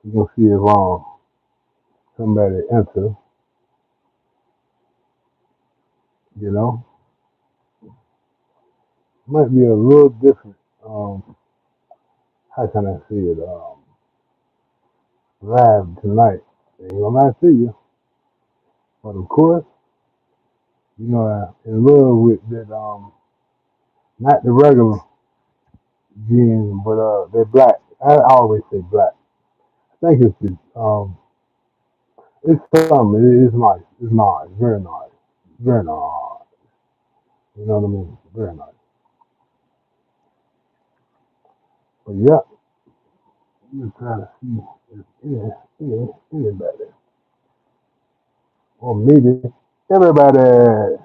You can see if somebody enter, you know. Might be a little different. How can I say it? Live tonight. Ain't gonna lie to you. But of course, I'm in love with that not the regular jeans, but they're black. I always say black. I think it's something. It's nice. It's nice. Very nice. Very nice. You know what I mean? Very nice. But yeah, you trying to see if anybody, or maybe everybody.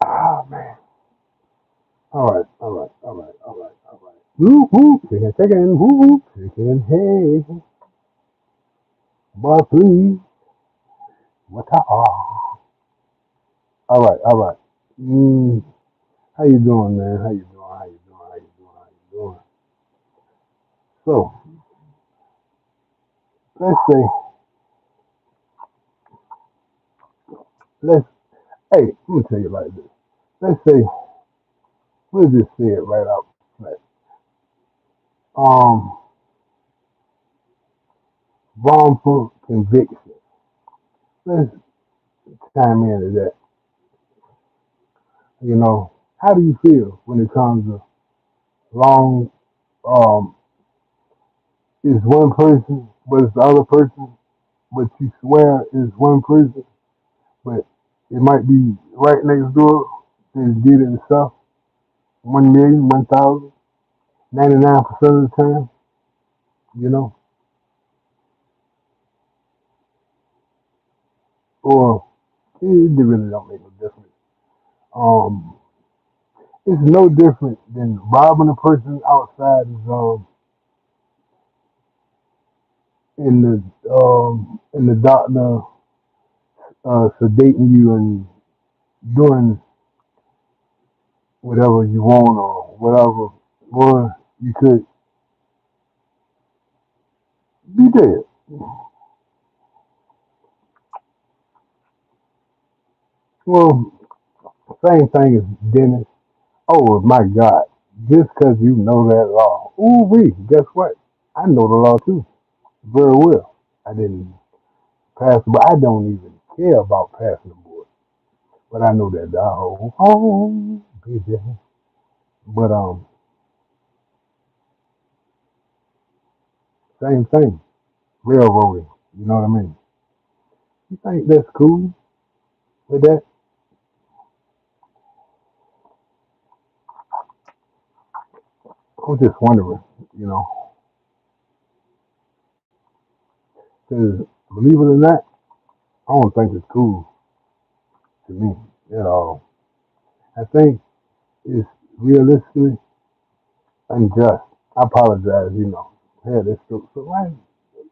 Ah man. All right. All right. All right. All right. All right. Woo woo. Chicken. Woo woo. Chicken. Hey. Boy, please. What? All right. All right. Mm, how you doing, man? How you doing? How you doing? How you doing? How you doing? So let's say let's. Hey, let me tell you like this. Let's say we'll just say it right out. Like, um, wrongful conviction. Let's chime into that. How do you feel when it comes to wrong? Um, is one person, but it's the other person, but you swear it's one person, but it might be right next door. They did it itself. 1,000,000, 1,000, 99% of the time. You know, or it really don't make no difference. Um, it's no different than robbing a person outside in the doctor sedating you and doing whatever you want or whatever, or you could be dead. Well, same thing as Dennis. Oh my God! Just because you know that law, ooh wee. Guess what? I know the law too very well. I didn't pass, but I don't even care about passing the board. But I know that the BJ. But same thing. Railroading. You know what I mean? You think that's cool with that? I'm just wondering. You know, because believe it or not, I don't think it's cool to me at all. I think it's realistically unjust. I apologize. Had this so like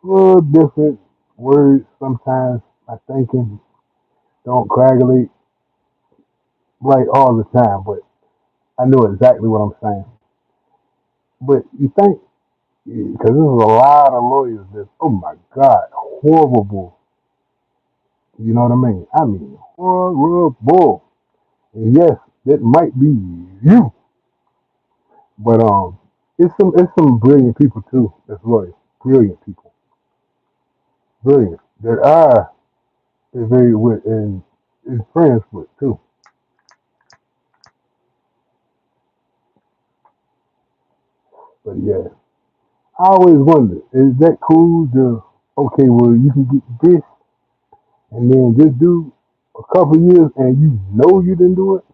little different words sometimes. My thinking don't coagulate right all the time, but I know exactly what I'm saying. But you think, because there's a lot of lawyers that, oh my God, horrible. You know what I mean? I mean, horrible. And yes, that might be you, but it's some brilliant people too. That's lawyers, brilliant people, brilliant that are very with and is friends with too. But yeah, I always wonder, is that cool to, okay, well, you can get this and then just do a couple years and you know you didn't do it?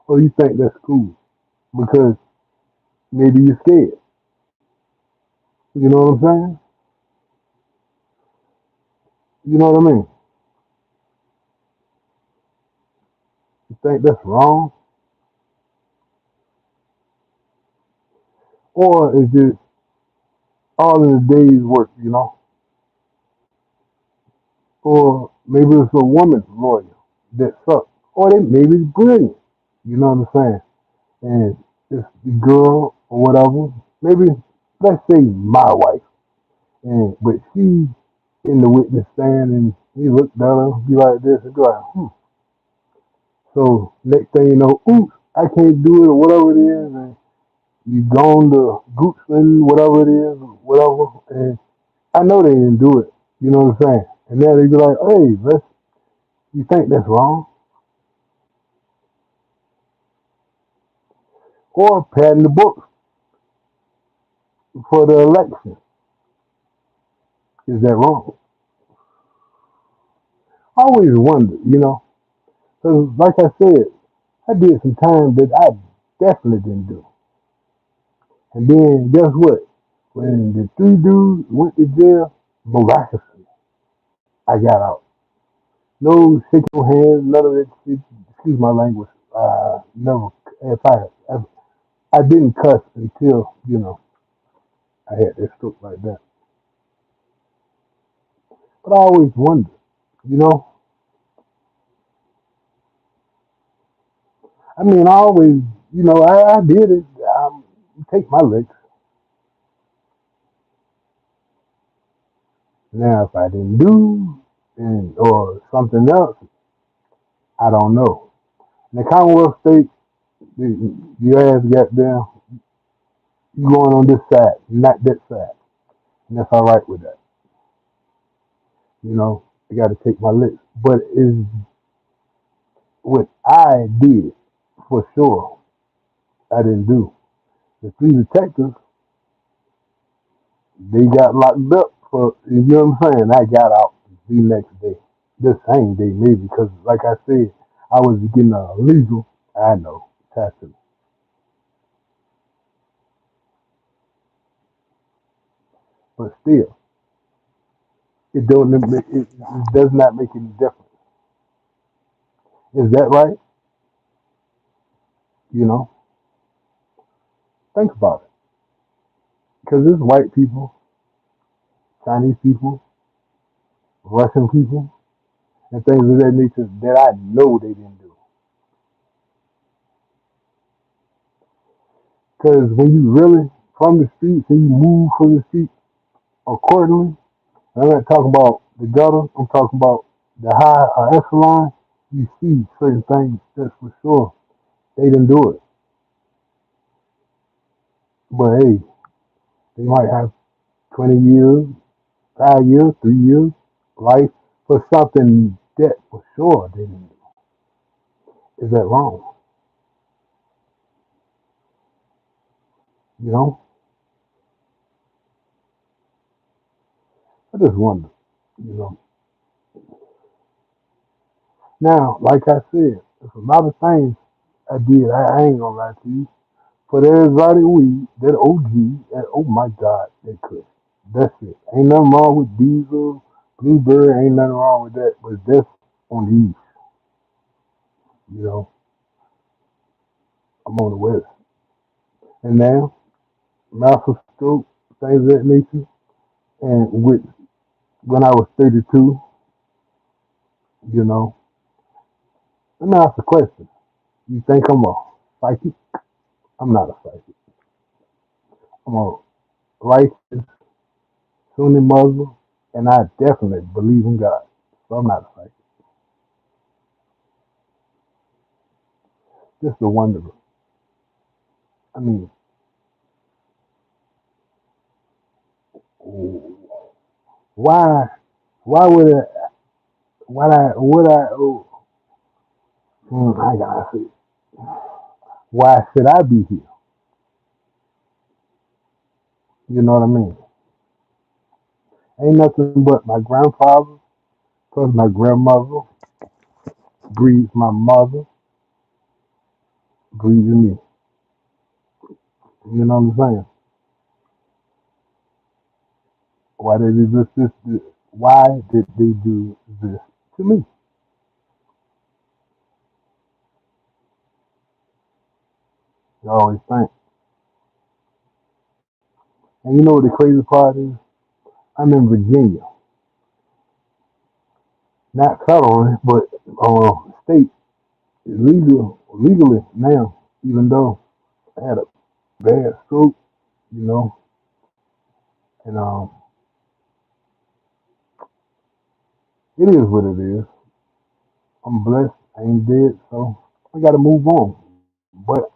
Or you think that's cool? Because maybe you're scared. You know what I'm saying? You know what I mean? You think that's wrong? Or is it all in a day's work, you know? Or maybe it's a woman lawyer that sucks. Or they maybe it's brilliant. You know what I'm saying? And it's the girl or whatever. Maybe let's say my wife. And but she in the witness stand and he looked down and be like this and be like, So next thing you know, oops, I can't do it or whatever it is, and you gone to Goochland, whatever it is, whatever, and I know they didn't do it. You know what I'm saying? And then they be like, hey, you think that's wrong? Or padding the books for the election. Is that wrong? I always wonder, because like I said, I did some time that I definitely didn't do. And then guess what? When the three dudes went to jail, miraculously, I got out. No shaking no hands, none of that shit. Excuse my language. Never. If I didn't cuss until I had that stroke like that. But I always wonder, you know. I mean, I always, I did it. Take my licks. Now, if I didn't do and or something else, I don't know. In the Commonwealth state, your ass got down. You going on this side, not that side, and that's all right with that. I got to take my licks. But is what I did for sure. I didn't do. The three detectives, they got locked up for, you know what I'm saying? I got out the next day. The same day, maybe, because like I said, I was getting legal. I know, taxes. But still, it does not make any difference. Is that right? You know, think about it. Because there's white people, Chinese people, Russian people, and things of that nature that I know they didn't do. Because when you really from the streets and you move from the streets accordingly, and I'm not talking about the gutter, I'm talking about the high echelon, you see certain things that's for sure they didn't do it. But hey, they might have 20 years, 5 years, 3 years, life for something that for sure they didn't do. Is that wrong? You know? I just wonder, you know. Now, like I said, there's a lot of things I did. I ain't gonna lie to you. For that exotic weed, that OG, oh my God, that could. That's it. Ain't nothing wrong with diesel, blueberry, ain't nothing wrong with that, but that's on the east, you know. I'm on the west. And now, master stroke, things of that nature. And when I was 32, you know, let me ask a question. You think I'm a psychic? I'm not a psychic. I'm a righteous Sunni Muslim, and I definitely believe in God. So I'm not a psychic. Just a wanderer. I mean, why, why would I, I gotta say, why should I be here? You know what I mean? Ain't nothing but my grandfather, plus my grandmother, breeds my mother, breeds me. You know what I'm saying? Why did they do this? Why did they do this to me? You always think. And you know what the crazy part is? I'm in Virginia. not federally, but state legally now. Even though I had a bad stroke, you know, and it is what it is. I'm blessed. I ain't dead, so I got to move on. But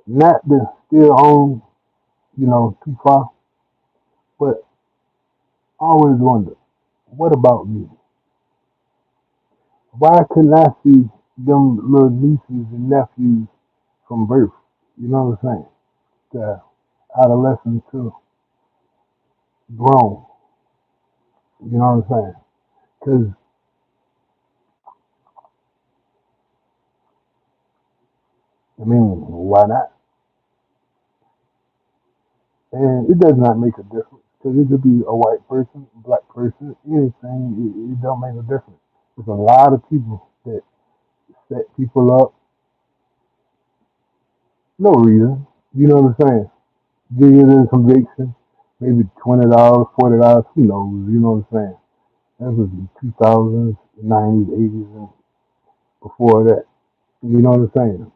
not to still on, too far. But I always wonder, what about me? Why couldn't I see them little nieces and nephews from birth? You know what I'm saying? The adolescent to grown. You know what I'm saying? Because, I mean, why not? And it does not make a difference. Because it could be a white person, black person, anything. It don't make a difference. There's a lot of people that set people up, no reason. You know what I'm saying? Give you a conviction, maybe $20, $40, who knows? You know what I'm saying? That was the 2000s, 90s, 80s, and before that. You know what I'm saying?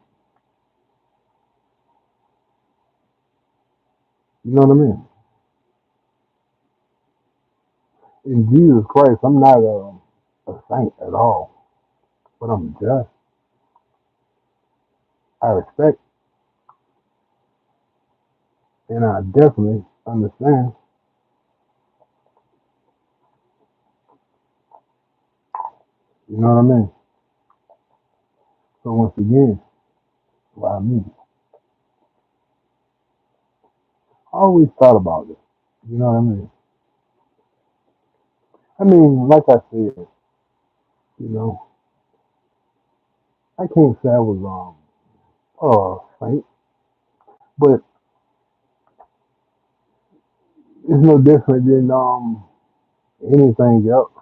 You know what I mean? In Jesus Christ, I'm not a saint at all, but I'm just. I respect and I definitely understand. You know what I mean? So once again, why me? I always thought about it. You know what I mean? I mean, like I said, you know, I can't say I was saint, but it's no different than anything else.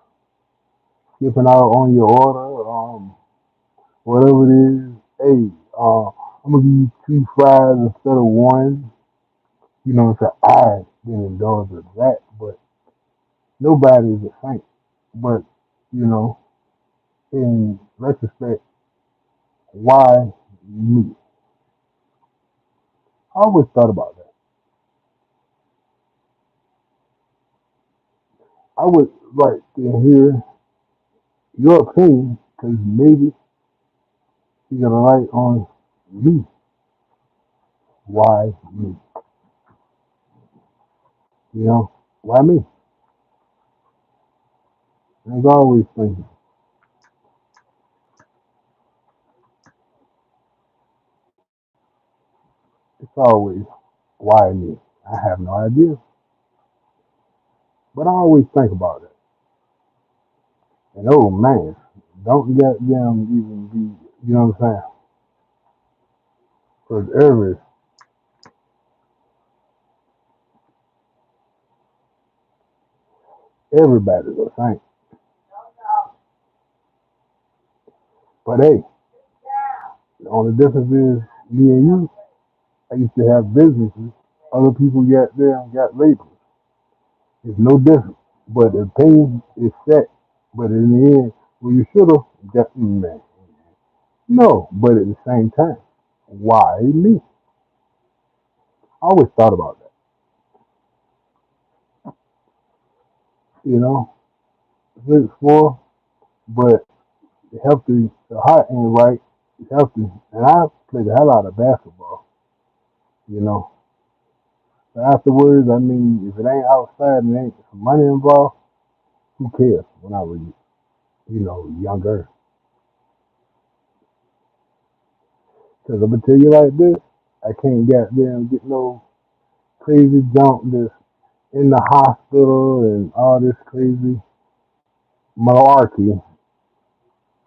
Skipping out on your order, whatever it is. Hey, I'm gonna give you two fries instead of one. You know, it's an I didn't indulge with that, but nobody's a saint. But you know, in retrospect, why me? I always thought about that. I would like to hear your opinion because maybe you're gonna write on me. Why me? You know, why me? As I always thinking, it's always why me. I have no idea, but I always think about it. And oh man, don't get them even be, you know what I'm saying? Because everybody's a saint. But hey, the only difference is me and you. I used to have businesses. Other people got there and got labels. It's no different. But the pain is set. But in the end, well, you should have got man. No, but at the same time, why me? I always thought about that. You know, 6'4", but healthy, the heart ain't right. It's healthy, and I played the hell out of basketball. You know, but afterwards, I mean, if it ain't outside and ain't some money involved, who cares? When I was, younger, because I'm gonna tell you like this, I can't get there and get no crazy junk that's in the hospital and all this crazy malarkey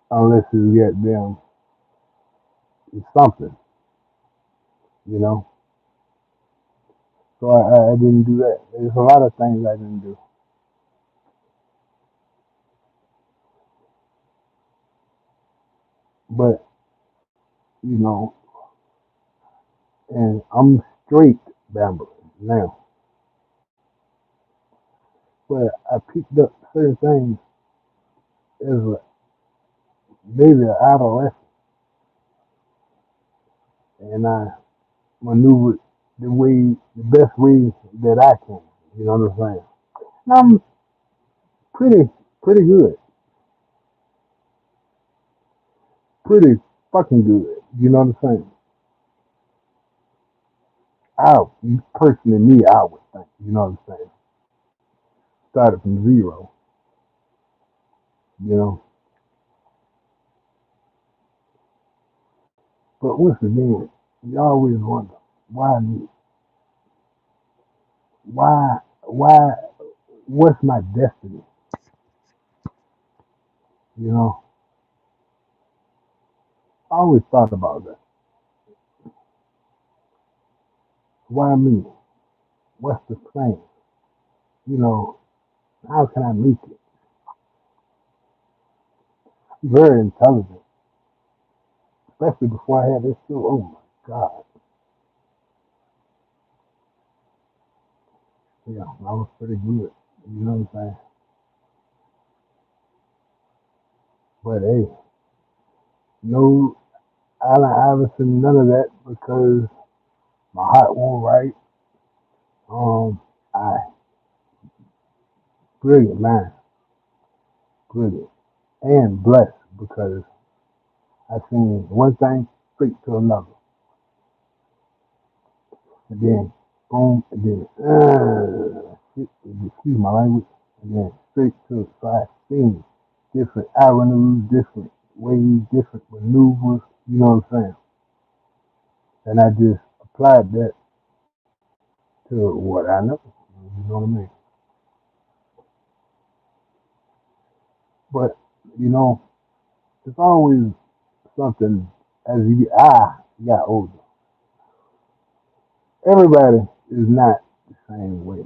unless you get them something, you know. So I didn't do that. There's a lot of things I didn't do, but you know, and I'm straight Bamboo now. But I picked up certain things as maybe an adolescent, and I maneuvered the best way that I can. You know what I'm saying? And I'm pretty, pretty good, pretty fucking good. You know what I'm saying? I personally, me, I would think. You know what I'm saying? Started from zero. You know, but once again, you always wonder why me? Why? What's my destiny? You know, I always thought about that. Why me? What's the plan? You know, how can I make it? Very intelligent, especially before I had this show. Oh my God. Yeah, I was pretty good. You know what I'm saying? But hey, no Allen Iverson, none of that because my heart won't right. I brilliant man, brilliant and blessed because I seen one thing straight to another, and then boom, and then excuse my language, and then straight to it. So I seen different avenues, different ways, different maneuvers. You know what I'm saying? And I just applied that to what I know. You know what I mean? But you know, it's always something as I got older. Everybody is not the same way,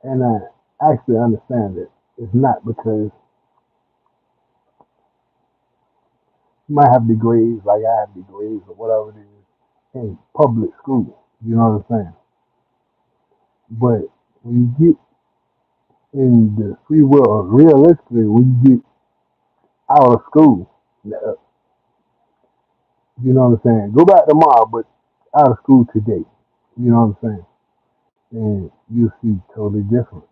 and I actually understand it. It's not because you might have degrees like I have degrees or whatever it is in public school. You know what I'm saying? But when you get in the free world, realistically, when you get out of school, uh, you know what I'm saying? Go back tomorrow, but out of school today. You know what I'm saying? And you'll see totally different.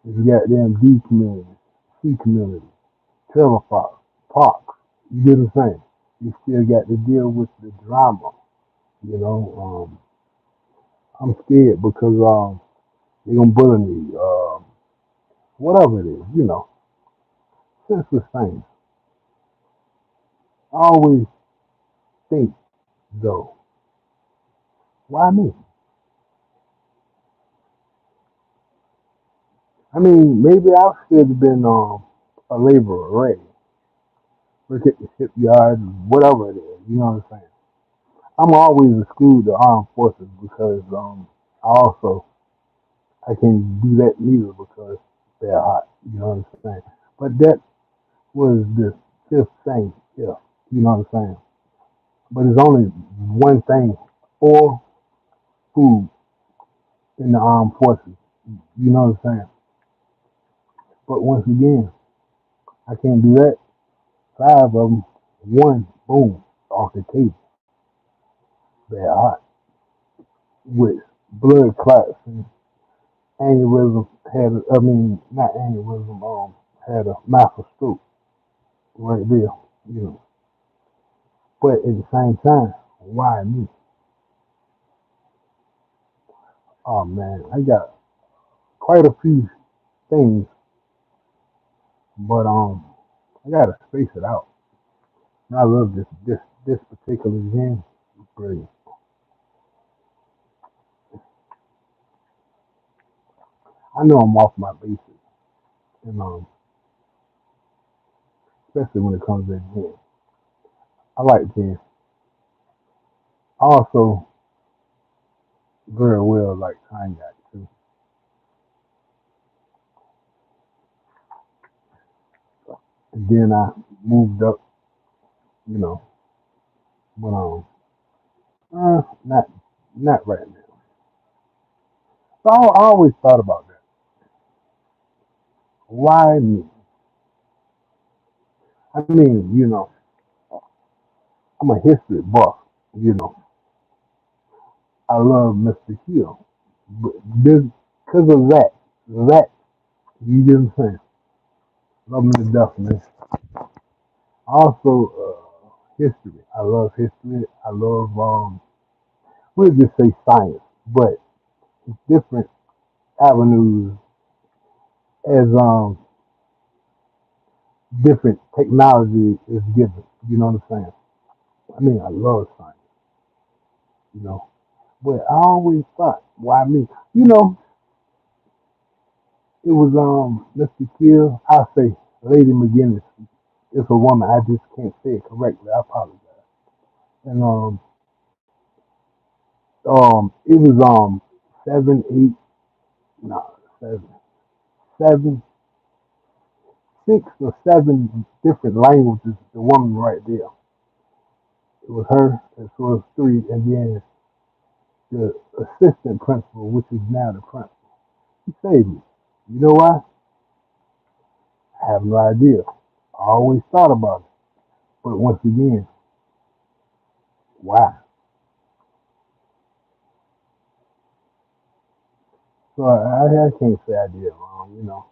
It's goddamn D community, C community, trailer parks. You get what I'm saying? You still got to deal with the drama. You know, I'm scared because they're gonna bully me. Whatever it is, you know, senseless things. I always think though, why me? I mean, maybe I should have been a laborer, right? Work at the shipyard, whatever it is. You know what I'm saying? I'm always excluded the armed forces because I also I can't do that neither because they're hot. You know what I'm saying? But that was the fifth thing. Yeah, you know what I'm saying? But it's only one thing or food in the armed forces. You know what I'm saying? But once again, I can't do that. Five of them, one, boom, off the table. They're hot with blood clots and aneurysm. I mean, not aneurysm. Had a massive stroke right there. You know, but at the same time, why me? Oh man, I got quite a few things, but I gotta space it out. And I love this particular game. Brilliant. I know I'm off my bases, and especially when it comes to gin. I like gin. I also very well like cognac too. And then I moved up, you know, but not right now. So I always thought about that. Why me? I mean, I'm a history buff. You know, I love Mr. Hill. Because of that, you get what I'm saying? Love him to death, man. Also, history. I love history. I love, we'll just say science, but different avenues as different technology is given. You know what I'm saying? I mean, I love science, you know. But I always thought, why me? You know, it was Mr. Kill. I say Lady McGinnis. It's a woman. I just can't say it correctly. I apologize. And it was 7, 8, no, 7, 6 or 7 different languages. The woman right there. It was her. And so it was 3, and then the assistant principal, which is now the principal. He saved me. You know why? I have no idea. I always thought about it. But once again, why? So I can't say I did wrong,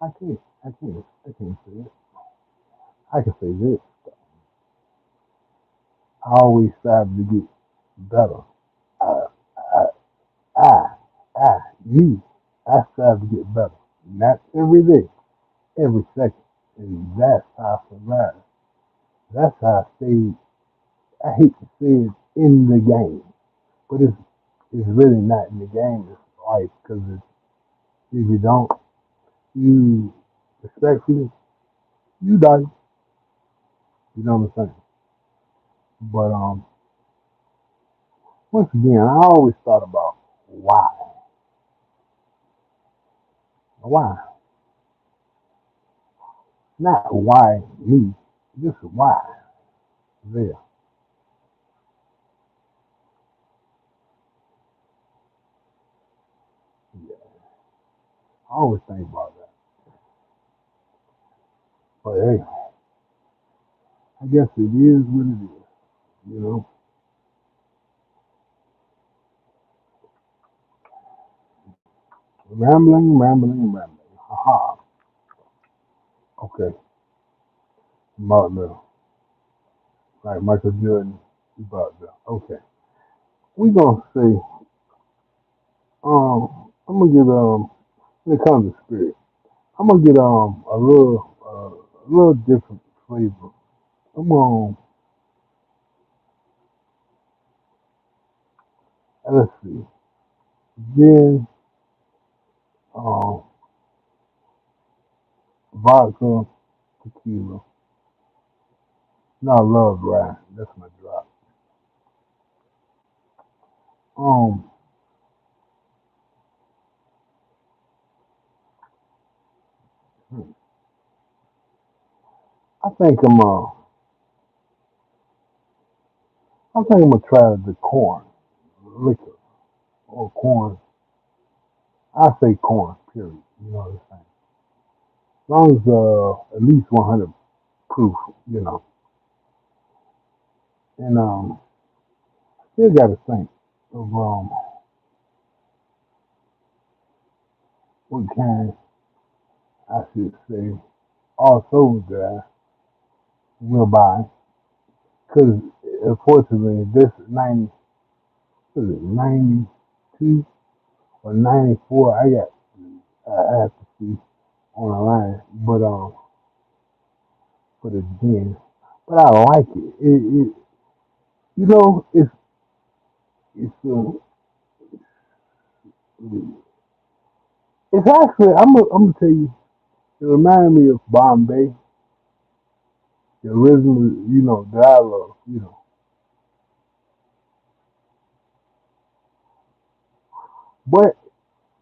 I can't say it. I can say this. I always strive to get better. I, I, I, I, me, I strive to get better. Not every day, every second. And that's how I survive. That's how I stay, I hate to say it, in the game. But it's really not in the game. It's life. Because if you don't, you respectfully, you die. You know what I'm saying? But once again, I always thought about why, why, not why me, just why there. Yeah, I always think about that. But hey, I guess it is what it is. You know, rambling, rambling, rambling. Haha. Okay, about the like Michael Jordan, about the okay. We gonna say I'm gonna get when it comes to spirit. I'm gonna get a little different flavor. I'm on let's see, gin, um, vodka, tequila. No, I love rye. That's my drop. Um, I think I'm gonna try the corn liquor or corn. I say corn. Period. You know what I'm saying? As long as at least 100 proof. You know, and still got to think of what kind I should say also that I will buy because unfortunately this 90 was it 92 or 94 I have to see on the line but for the gin but I like it you know it's it's actually I'm gonna tell you it reminded me of Bombay the original that I love but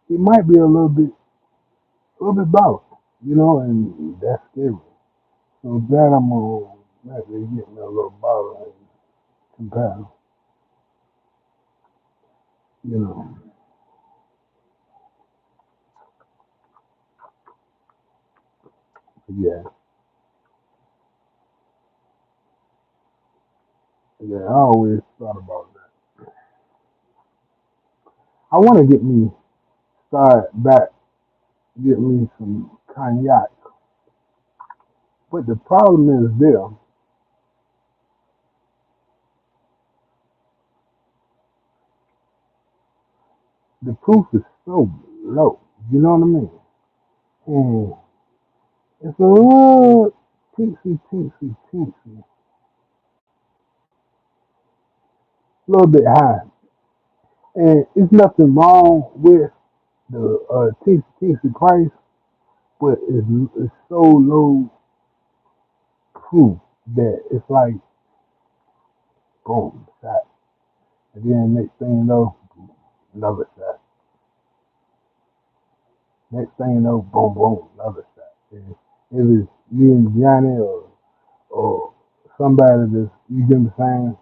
it might be a little bit both and that's scary. So that I'm gonna actually get me a little bottle and compare. You know, yeah, yeah. I always thought about that. I want to start back, get me some cognac. But the problem is there, the proof is so low. You know what I mean? And it's a little teensy, a little bit high. And it's nothing wrong with the teensy price, but it's so low proof that it's like boom, shot. And then next thing you know, another shot. Next thing you know, boom, boom, another shot. And if it's me and Johnny or somebody that's, you get what I'm saying,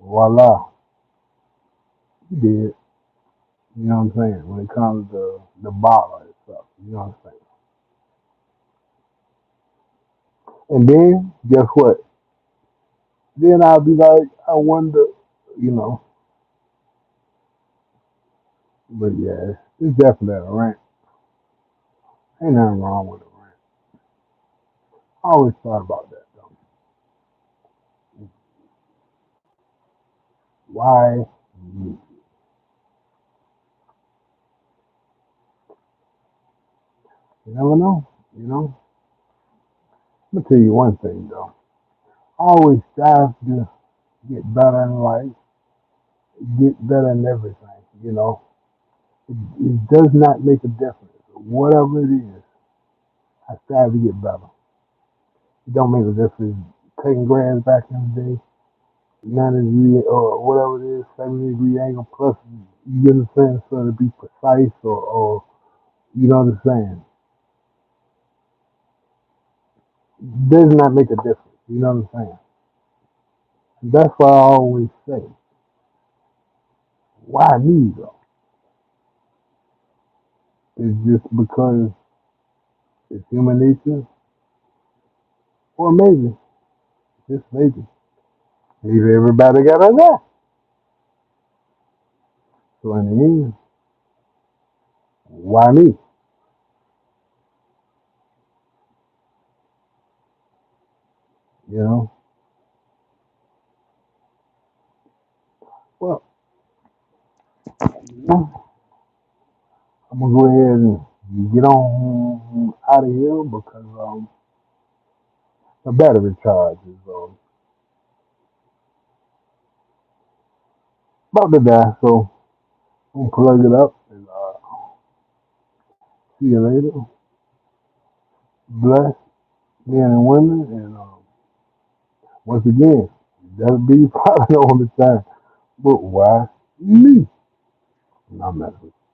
voila, you did. You know what I'm saying? When it comes to the bottle and stuff, you know what I'm saying? And then, guess what? Then I'll be like, I wonder, you know, but yeah, it's definitely a rant. Ain't nothing wrong with a rant. I always thought about that though. Why me? You never know, you know? Let me tell you one thing though. I always strive to get better in life, get better in everything, you know? It does not make a difference. Whatever it is, I strive to get better. It don't make a difference. Taking grass back in the day, 90 degree or whatever it is, 70-degree angle plus, you get what I'm saying? So to be precise or you know what I'm saying? Does not make a difference. You know what I'm saying? That's why I always say, why me though? It's just because it's human nature, or maybe, just maybe everybody got a that. So in the end, why me? You know? Well, you know, I'm gonna go ahead and get on out of here because the battery charge is about to die. So I'm gonna plug it up and see you later. Bless men and women, and once again, that'll be probably all the time. But why me? And I'm messing with you.